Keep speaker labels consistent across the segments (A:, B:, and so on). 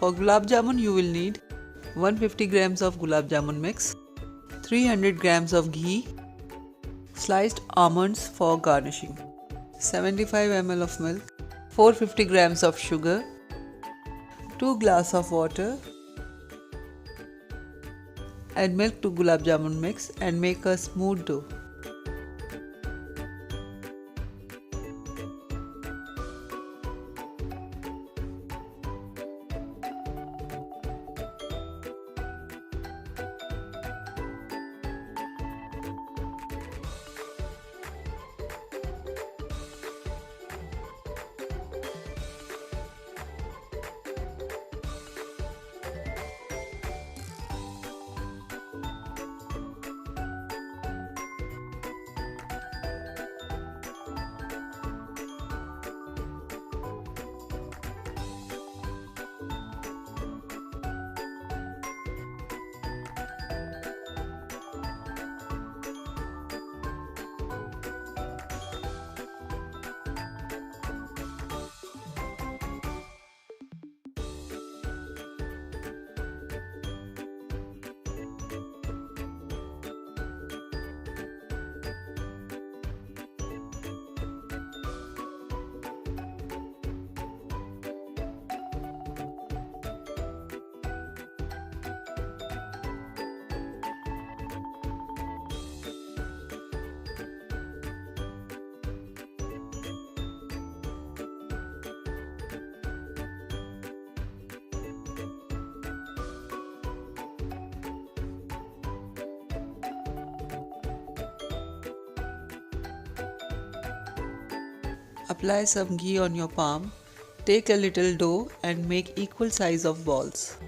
A: For Gulab Jamun you will need 150 grams of Gulab Jamun mix, 300 grams of ghee, sliced almonds for garnishing, 75 ml of milk, 450 grams of sugar, 2 glasses of water. Add milk to Gulab Jamun mix and make a smooth dough. Apply some ghee on your palm. Take a little dough and make equal size of balls.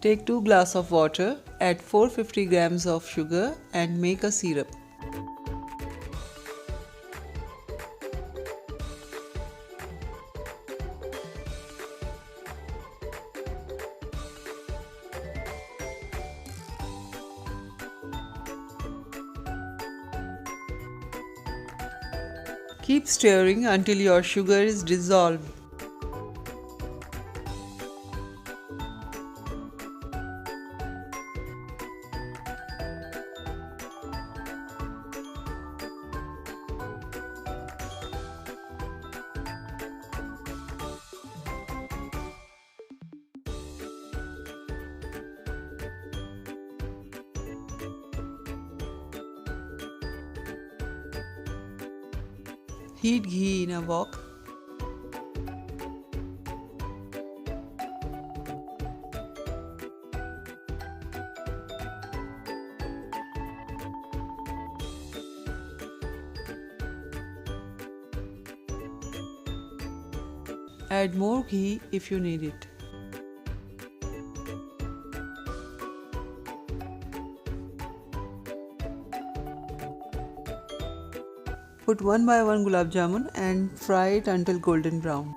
A: Take 2 glasses of water, add 450 grams of sugar and make a syrup. Keep stirring until your sugar is dissolved. Heat ghee in a wok. Add more ghee if you need it. Put one by one Gulab Jamun and fry it until golden brown.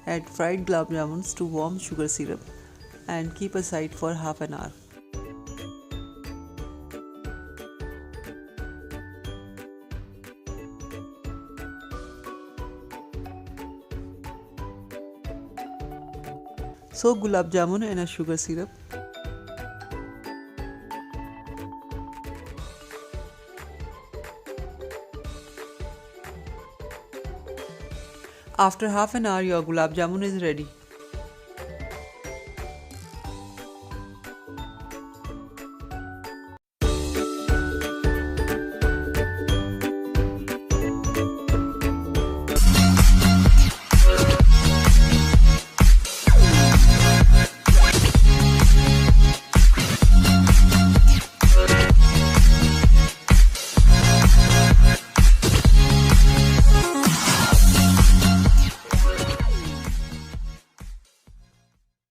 A: Add fried gulab jamuns to warm sugar syrup and keep aside for half an hour. Soak gulab jamun in a sugar syrup. After half an hour, your gulab jamun is ready.